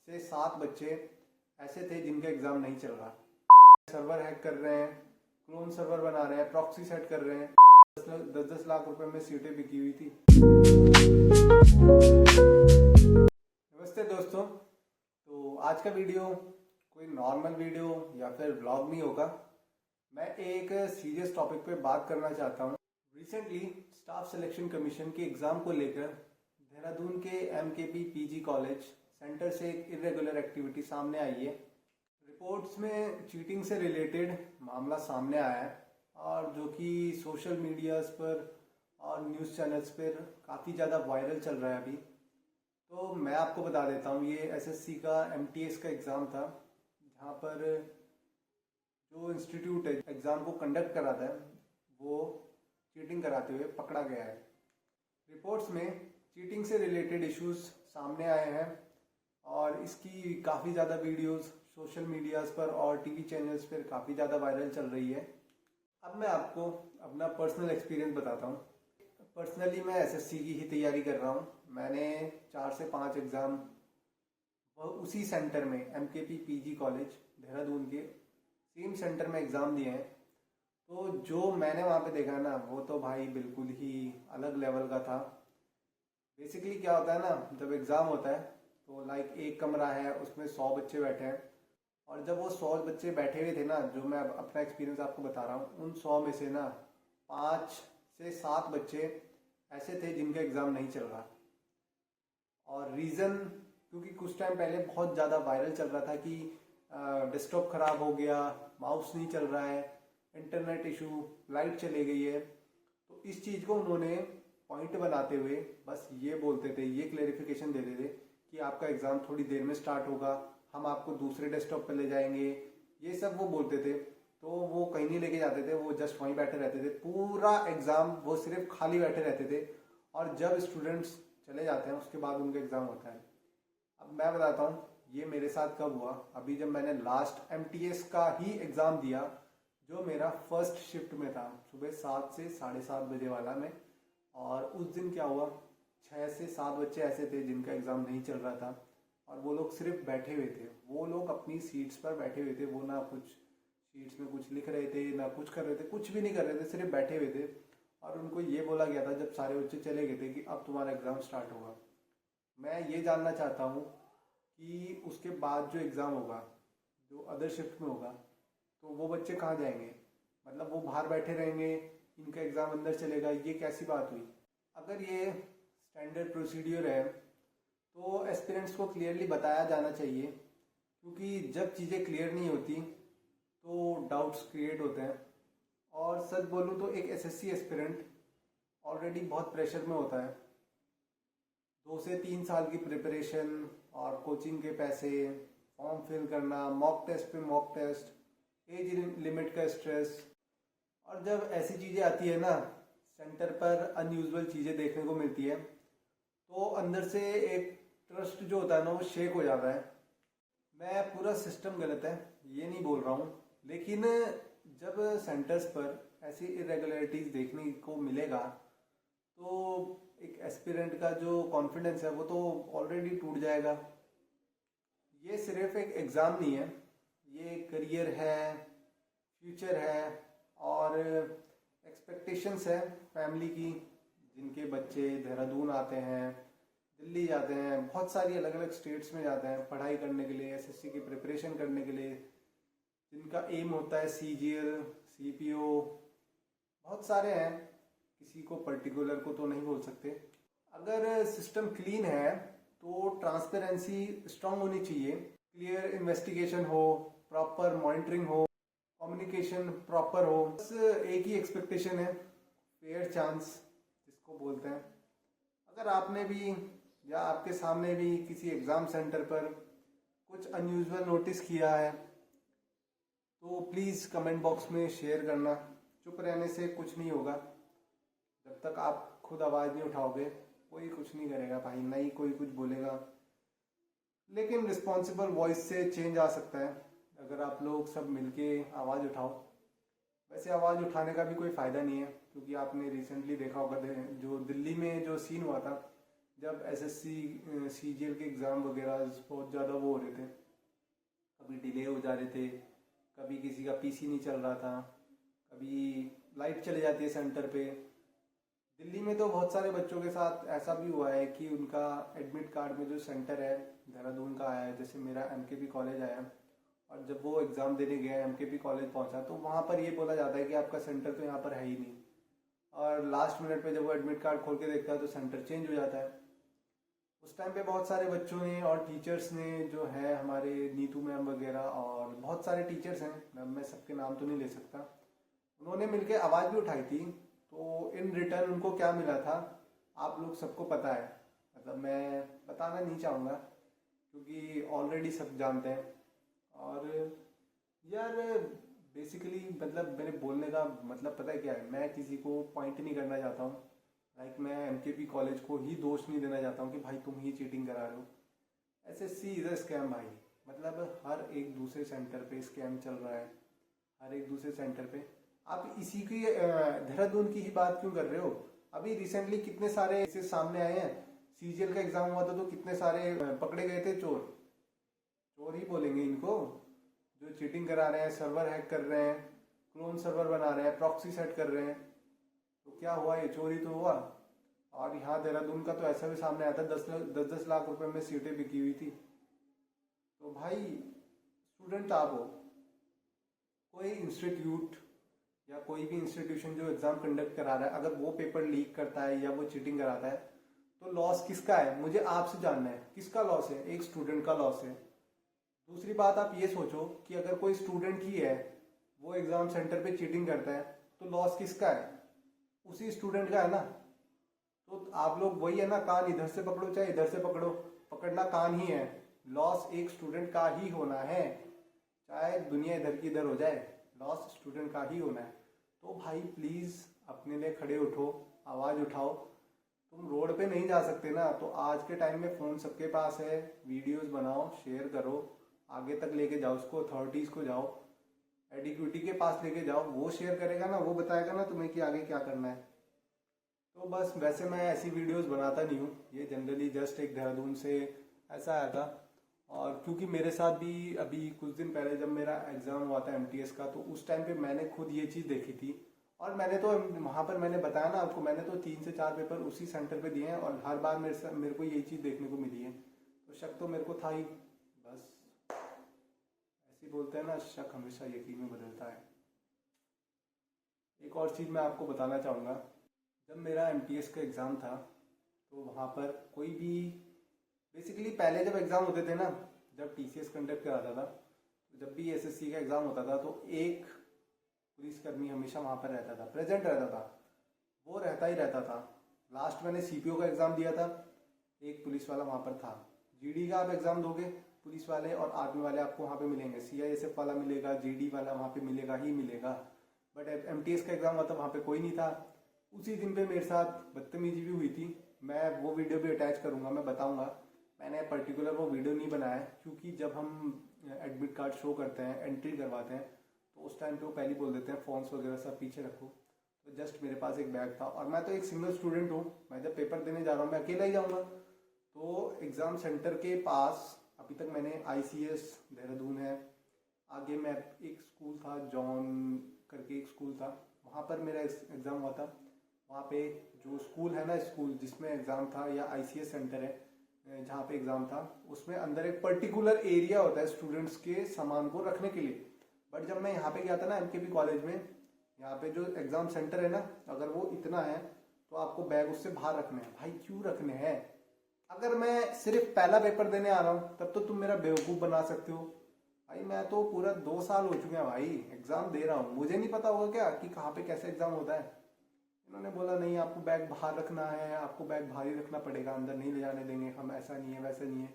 से 7 बच्चे ऐसे थे जिनका एग्ज़ाम नहीं चल रहा। सर्वर हैक कर रहे हैं, क्लोन सर्वर बना रहे हैं, प्रॉक्सी सेट कर रहे हैं। 10-10 लाख रुपए में सीटें बिकी हुई थी। नमस्ते दोस्तों, तो आज का वीडियो कोई नॉर्मल वीडियो या फिर व्लॉग नहीं होगा। मैं एक सीरियस टॉपिक पे बात करना चाहता हूँ। रिसेंटली स्टाफ सिलेक्शन कमीशन के एग्ज़ाम को लेकर देहरादून के MKP PG कॉलेज सेंटर से एक इरेगुलर एक्टिविटी सामने आई है। रिपोर्ट्स में चीटिंग से रिलेटेड मामला सामने आया है और जो कि सोशल मीडियाज़ पर और न्यूज़ चैनल्स पर काफ़ी ज़्यादा वायरल चल रहा है अभी। तो मैं आपको बता देता हूँ, ये SSC का MTS का एग्ज़ाम था, जहाँ पर जो इंस्टीट्यूट एग्ज़ाम को कंडक्ट कराता है वो चीटिंग कराते हुए पकड़ा गया है। रिपोर्ट्स में चीटिंग से रिलेटेड इश्यूज सामने आए हैं और इसकी काफ़ी ज़्यादा वीडियोस सोशल मीडियाज़ पर और टीवी चैनल्स पर काफ़ी ज़्यादा वायरल चल रही है। अब मैं आपको अपना पर्सनल एक्सपीरियंस बताता हूँ। पर्सनली मैं SSC की ही तैयारी कर रहा हूँ। मैंने 4 से 5 एग्ज़ाम उसी सेंटर में MKP PG कॉलेज देहरादून के सेम सेंटर में एग्ज़ाम दिए हैं। तो जो मैंने वहाँ पे देखा ना, वो तो भाई बिल्कुल ही अलग लेवल का था। बेसिकली क्या होता है ना, जब एग्ज़ाम होता है तो लाइक एक कमरा है, उसमें 100 बच्चे बैठे हैं और जब वो 100 बच्चे बैठे हुए थे ना, जो मैं अपना एक्सपीरियंस आपको बता रहा हूँ, उन 100 में से ना 5 से 7 बच्चे ऐसे थे जिनका एग्ज़ाम नहीं चल रहा। और रीज़न क्योंकि कुछ टाइम पहले बहुत ज़्यादा वायरल चल रहा था कि डेस्कटॉप ख़राब हो गया, माउस नहीं चल रहा है, इंटरनेट इशू, लाइट चली गई है। तो इस चीज़ को उन्होंने पॉइंट बनाते हुए बस ये बोलते थे, ये क्लेरिफिकेशन देते थे कि आपका एग्ज़ाम थोड़ी देर में स्टार्ट होगा, हम आपको दूसरे डेस्कटॉप पर ले जाएंगे, ये सब वो बोलते थे। तो वो कहीं नहीं लेके जाते थे, वो जस्ट वहीं बैठे रहते थे। पूरा एग्ज़ाम वो सिर्फ खाली बैठे रहते थे और जब स्टूडेंट्स चले जाते हैं उसके बाद उनका एग्ज़ाम होता है। अब मैं बताता हूँ ये मेरे साथ कब हुआ। अभी जब मैंने लास्ट MTS का ही एग्ज़ाम दिया, जो मेरा फर्स्ट शिफ्ट में था, सुबह 7 से 7:30 बजे वाला में। और उस दिन क्या हुआ, 6 से 7 बच्चे ऐसे थे जिनका एग्ज़ाम नहीं चल रहा था और वो लोग सिर्फ बैठे हुए थे। वो लोग अपनी सीट्स पर बैठे हुए थे, वो ना कुछ शीट्स में कुछ लिख रहे थे, ना कुछ कर रहे थे, कुछ भी नहीं कर रहे थे, सिर्फ बैठे हुए थे। और उनको ये बोला गया था जब सारे बच्चे चले गए थे कि अब तुम्हारा एग्ज़ाम स्टार्ट होगा। मैं ये जानना चाहता हूँ कि उसके बाद जो एग्ज़ाम होगा, जो अदर शिफ्ट में होगा, तो वो बच्चे कहाँ जाएंगे? मतलब वो बाहर बैठे रहेंगे, इनका एग्ज़ाम अंदर चलेगा, ये कैसी बात हुई? अगर ये स्टैंडर्ड प्रोसीड्यूर है तो एस्पिरेंट्स को क्लियरली बताया जाना चाहिए, क्योंकि जब चीज़ें क्लियर नहीं होती तो डाउट्स क्रिएट होते हैं। और सच बोलूँ तो एक SSC एस्पिरेंट ऑलरेडी बहुत प्रेशर में होता है। 2 से 3 साल की प्रिपरेशन और कोचिंग के पैसे, फॉर्म फिल करना, मॉक टेस्ट पे मॉक टेस्ट, एज लिमिट का स्ट्रेस। और जब ऐसी चीज़ें आती है ना, सेंटर पर अनयूजुअल चीज़ें देखने को मिलती है, तो अंदर से एक ट्रस्ट जो होता है ना, वो शेक हो जाता है। मैं पूरा सिस्टम गलत है ये नहीं बोल रहा हूँ, लेकिन जब सेंटर्स पर ऐसी इरेगुलरिटीज़ देखने को मिलेगा तो एक एस्पिरेंट का जो कॉन्फिडेंस है वो तो ऑलरेडी टूट जाएगा। ये सिर्फ एक एग्ज़ाम नहीं है, ये करियर है, फ्यूचर है और एक्सपेक्टेशंस है फैमिली की। जिनके बच्चे देहरादून आते हैं, दिल्ली जाते हैं, बहुत सारी अलग अलग स्टेट्स में जाते हैं पढ़ाई करने के लिए, SSC की प्रिपरेशन करने के लिए, जिनका एम होता है CGL, CPO, बहुत सारे हैं, किसी को पर्टिकुलर को तो नहीं बोल सकते। अगर सिस्टम क्लीन है तो ट्रांसपेरेंसी स्ट्रांग होनी चाहिए, क्लियर इन्वेस्टिगेशन हो, प्रॉपर मॉनिटरिंग हो, कम्युनिकेशन प्रॉपर हो। बस एक ही एक्सपेक्टेशन है, फेयर चांस जिसको बोलते हैं। अगर आपने भी या आपके सामने भी किसी एग्ज़ाम सेंटर पर कुछ अनयूजुअल नोटिस किया है तो प्लीज़ कमेंट बॉक्स में शेयर करना। चुप रहने से कुछ नहीं होगा। जब तक आप खुद आवाज़ नहीं उठाओगे कोई कुछ नहीं करेगा भाई, नहीं कोई कुछ बोलेगा। लेकिन रिस्पॉन्सिबल वॉइस से चेंज आ सकता है अगर आप लोग सब मिलके आवाज़ उठाओ। वैसे आवाज़ उठाने का भी कोई फ़ायदा नहीं है, क्योंकि आपने रिसेंटली देखा होगा जो दिल्ली में जो सीन हुआ था, जब एसएससी सीजीएल के एग्ज़ाम वगैरह बहुत ज़्यादा वो हो रहे थे, कभी डिले हो जा रहे थे, कभी किसी का पीसी नहीं चल रहा था, कभी लाइट चली जाती है सेंटर पे। दिल्ली में तो बहुत सारे बच्चों के साथ ऐसा भी हुआ है कि उनका एडमिट कार्ड में जो सेंटर है देहरादून का आया है, जैसे मेरा एमकेपी कॉलेज आया, और जब वो एग्ज़ाम देने गया एमकेपी कॉलेज पहुंचा तो वहाँ पर ये बोला जाता है कि आपका सेंटर तो यहाँ पर है ही नहीं, और लास्ट मिनट पे जब वो एडमिट कार्ड खोल के देखता है तो सेंटर चेंज हो जाता है। उस टाइम पे बहुत सारे बच्चों ने और टीचर्स ने जो है हमारे नीतू मैम वगैरह और बहुत सारे टीचर्स हैं, मैं सबके नाम तो नहीं ले सकता, उन्होंने मिलके आवाज़ भी उठाई थी। तो इन रिटर्न उनको क्या मिला था आप लोग सबको पता है, मतलब मैं बताना नहीं चाहूँगा क्योंकि ऑलरेडी सब जानते हैं। और यार बेसिकली मतलब मेरे बोलने का मतलब पता है क्या है, मैं किसी को पॉइंट नहीं करना चाहता हूँ, लाइक मैं एमकेपी कॉलेज को ही दोष नहीं देना चाहता हूँ कि भाई तुम ही चीटिंग करा रहे हो। एसएससी इज अ स्कैम भाई, मतलब हर एक दूसरे सेंटर पे स्कैम चल रहा है, हर एक दूसरे सेंटर पे। आप इसी की देहरादून की ही बात क्यों कर रहे हो? अभी रिसेंटली कितने सारे ऐसे सामने आए हैं, सीजीएल का एग्जाम हुआ था तो कितने सारे पकड़े गए थे चोर, चोर ही बोलेंगे इनको, जो चीटिंग करा रहे हैं, सर्वर हैक कर रहे हैं, क्लोन सर्वर बना रहे हैं, प्रॉक्सी सेट कर रहे हैं। तो क्या हुआ, ये चोरी तो हुआ। और यहाँ देहरादून का तो ऐसा भी सामने आया था 10 लाख रुपए में सीटें बिकी हुई थी। तो भाई स्टूडेंट आप हो, कोई इंस्टीट्यूट या कोई भी इंस्टीट्यूशन जो एग्जाम कंडक्ट करा रहा है अगर वो पेपर लीक करता है या वो चीटिंग कराता है तो लॉस किसका है? मुझे आपसे जानना है किसका लॉस है? एक स्टूडेंट का लॉस है। दूसरी बात आप ये सोचो कि अगर कोई स्टूडेंट ही है वो एग्जाम सेंटर पे चीटिंग करता है तो लॉस किसका है? उसी स्टूडेंट का है ना। तो आप लोग वही है ना, कान इधर से पकड़ो चाहे इधर से पकड़ो, पकड़ना कान ही है। लॉस एक स्टूडेंट का ही होना है, चाहे दुनिया इधर की इधर हो जाए, लॉस स्टूडेंट का ही होना है। तो भाई प्लीज़ अपने लिए खड़े उठो, आवाज़ उठाओ। तुम रोड पे नहीं जा सकते ना, तो आज के टाइम में फ़ोन सबके पास है, वीडियोस बनाओ, शेयर करो, आगे तक लेके जाओ उसको, अथॉरिटीज़ को जाओ, एडिक्यूटी के पास लेके जाओ, वो शेयर करेगा ना, वो बताएगा ना तुम्हें कि आगे क्या करना है। तो बस वैसे मैं ऐसी वीडियोस बनाता नहीं हूँ, ये जनरली जस्ट एक देहरादून से ऐसा आया था। और क्योंकि मेरे साथ भी अभी कुछ दिन पहले जब मेरा एग्ज़ाम हुआ था एमटीएस का, तो उस टाइम पे मैंने खुद ये चीज़ देखी थी। और मैंने तो वहाँ पर मैंने बताया ना आपको, मैंने तो 3 से 4 पेपर उसी सेंटर पे दिए हैं और हर बार मेरे को यही चीज़ देखने को मिली है। तो शक तो मेरे को था ही, बस ऐसे ही बोलते हैं ना, शक हमेशा यकीन में बदलता है। एक और चीज़ मैं आपको बताना चाहूँगा, जब मेरा एमटीएस का एग्ज़ाम था तो वहाँ पर कोई भी बेसिकली पहले जब एग्ज़ाम होते थे ना, जब टीसीएस कंडक्ट कराता था, तो जब भी एसएससी का एग्ज़ाम होता था तो एक पुलिसकर्मी हमेशा वहाँ पर रहता था, प्रेजेंट रहता था, वो रहता ही रहता था। लास्ट मैंने सीपीओ का एग्ज़ाम दिया था, एक पुलिस वाला वहाँ पर था। जीडी का आप एग्ज़ाम दोगे, पुलिस वाले और आर्मी वाले आपको वहाँ पे मिलेंगे, सीआईएसएफ वाला मिलेगा, जीडी वाला वहाँ पे मिलेगा ही मिलेगा। बट एमटीएस का एग्ज़ाम हुआ था, वहाँ पे कोई नहीं था। उसी दिन पे मेरे साथ बदतमीजी भी हुई थी, मैं वो वीडियो भी अटैच करूँगा, मैं बताऊँगा। मैंने पर्टिकुलर वो वीडियो नहीं बनाया क्योंकि जब हम एडमिट कार्ड शो करते हैं, एंट्री करवाते हैं, तो उस टाइम पे वो पहले बोल देते हैं फ़ोन्स वगैरह सब पीछे रखो। तो जस्ट मेरे पास एक बैग था और मैं तो एक सिंगल स्टूडेंट हूँ, मैं जब पेपर देने जा रहा हूँ मैं अकेला ही जाऊँगा। तो एग्ज़ाम सेंटर के पास अभी तक मैंने आईसीएस देहरादून है, आगे मैं एक स्कूल था जॉन करके एक स्कूल था, वहाँ पर मेरा एग्ज़ाम हुआ था। वहाँ पे जो स्कूल है ना, स्कूल जिसमें एग्ज़ाम था, या आईसीएस सेंटर है जहाँ पे एग्ज़ाम था, उसमें अंदर एक पर्टिकुलर एरिया होता है स्टूडेंट्स के सामान को रखने के लिए। बट जब मैं यहाँ पे गया था ना एमकेपी कॉलेज में, यहाँ पे जो एग्ज़ाम सेंटर है ना, अगर वो इतना है तो आपको बैग उससे बाहर रखने हैं। भाई क्यों रखने हैं? अगर मैं सिर्फ पहला पेपर देने आ रहा हूँ तब तो तुम मेरा बेवकूफ़ बना सकते हो। भाई मैं तो पूरा 2 साल हो चुके हैं भाई एग्ज़ाम दे रहा हूँ, मुझे नहीं पता होगा क्या कि कहाँ पे कैसे एग्ज़ाम होता है? इन्होंने बोला नहीं आपको बैग बाहर रखना है, आपको बैग बाहर ही रखना पड़ेगा, अंदर नहीं ले जाने देंगे हम, ऐसा नहीं है वैसा नहीं है।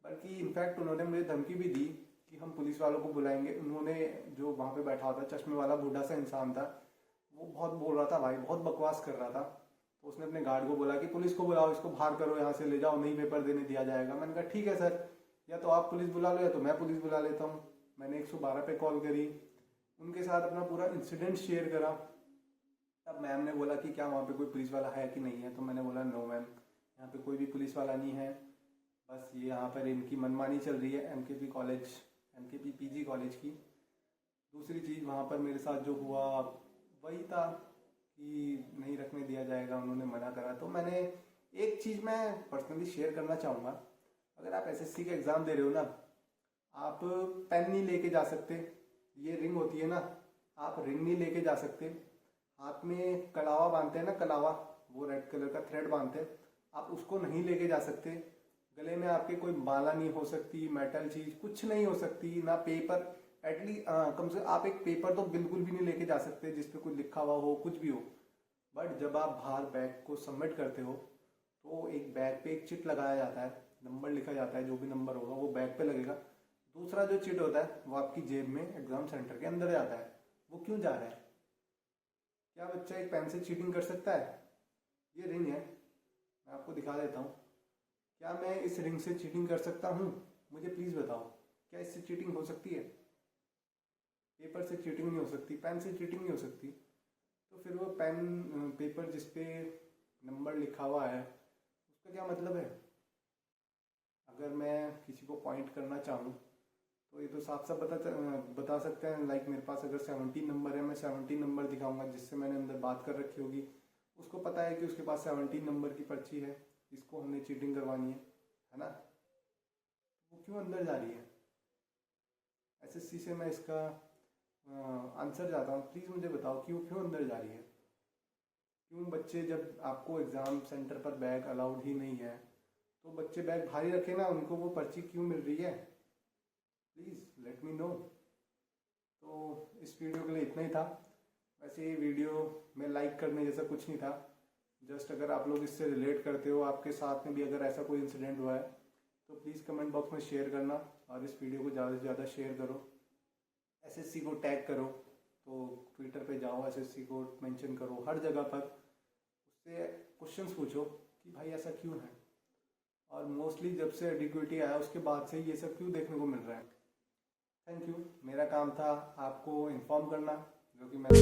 बल्कि इनफैक्ट उन्होंने मुझे धमकी भी दी कि हम पुलिस वालों को बुलाएंगे। उन्होंने जो वहाँ पे बैठा हुआ था, चश्मे वाला बूढ़ा सा इंसान था, वो बहुत बोल रहा था भाई, बहुत बकवास कर रहा था। तो उसने अपने गार्ड को बोला कि पुलिस को बुलाओ, इसको बाहर करो, यहाँ से ले जाओ, नहीं पेपर देने दिया जाएगा। मैंने कहा ठीक है सर, या तो आप पुलिस बुला लो या तो मैं पुलिस बुला लेता हूँ। मैंने 112 पे कॉल करी, उनके साथ अपना पूरा इंसिडेंट शेयर करा। तब मैम ने बोला कि क्या वहाँ पे कोई पुलिस वाला है कि नहीं है, तो मैंने बोला नो मैम, यहाँ पे कोई भी पुलिस वाला नहीं है, बस ये यहाँ पर इनकी मनमानी चल रही है एमकेपी पीजी कॉलेज की। दूसरी चीज़ वहाँ पर मेरे साथ जो हुआ वही था कि नहीं रखने दिया जाएगा, उन्होंने मना करा। तो मैंने एक चीज़ मैं पर्सनली शेयर करना चाहूँगा, अगर आप एसएससी का एग्ज़ाम दे रहे हो ना, आप पेन नहीं लेके जा सकते, ये रिंग होती है ना, आप रिंग नहीं लेके जा सकते, हाथ में कलावा बांधते हैं ना, कलावा, वो रेड कलर का थ्रेड बांधते हैं, आप उसको नहीं लेके जा सकते। गले में आपके कोई माला नहीं हो सकती, मेटल चीज़ कुछ नहीं हो सकती, ना पेपर, एटलीस्ट कम से आप एक पेपर तो बिल्कुल भी नहीं लेके जा सकते जिसपे कुछ लिखा हुआ हो, कुछ भी हो। बट जब आप बाहर बैग को सबमिट करते हो तो एक बैग पे एक चिट लगाया जाता है, नंबर लिखा जाता है, जो भी नंबर होगा वो बैग पे लगेगा। दूसरा जो चिट होता है वो आपकी जेब में एग्जाम सेंटर के अंदर जाता है। वो क्यों जा रहा है? क्या बच्चा एक पेन से चीटिंग कर सकता है? ये रिंग है, मैं आपको दिखा देता हूँ। क्या मैं इस रिंग से चीटिंग कर सकता हूँ? मुझे प्लीज़ बताओ, क्या इससे चीटिंग हो सकती है? पेपर से चीटिंग नहीं हो सकती, पेन से चीटिंग नहीं हो सकती। तो फिर वो पेन पेपर जिसपे नंबर लिखा हुआ है उसका क्या मतलब है? अगर मैं किसी को पॉइंट करना चाहूँ तो ये तो साफ साफ बता सकते हैं, लाइक मेरे पास अगर 17 नंबर है, मैं 17 नंबर दिखाऊंगा, जिससे मैंने अंदर बात कर रखी होगी, उसको पता है कि उसके पास 17 नंबर की पर्ची है, इसको हमने चीटिंग करवानी है ना? वो क्यों अंदर जा रही है? एसएससी से मैं इसका आंसर चाहता हूँ, प्लीज़ मुझे बताओ क्यों क्यों अंदर जा रही है? क्यों बच्चे, जब आपको एग्ज़ाम सेंटर पर बैग अलाउड ही नहीं है तो बच्चे बैग भारी रखे ना, उनको वो पर्ची क्यों मिल रही है? Please let me know. तो इस वीडियो के लिए इतना ही था। वैसे ये वीडियो में लाइक करने जैसा कुछ नहीं था, जस्ट अगर आप लोग इससे रिलेट करते हो, आपके साथ में भी अगर ऐसा कोई इंसिडेंट हुआ है तो प्लीज़ कमेंट बॉक्स में शेयर करना, और इस वीडियो को ज़्यादा से ज़्यादा शेयर करो। एसएससी को टैग करो, तो ट्विटर पे जाओ, एसएससी को मेंशन करो हर जगह पर, उससे क्वेश्चंस पूछो कि भाई ऐसा क्यों है, और मोस्टली जब से एडिक्विटी आया उसके बाद से ये सब क्यों देखने को मिल रहा है। Thank you. मेरा काम था आपको इन्फॉर्म करना, जो कि मैंने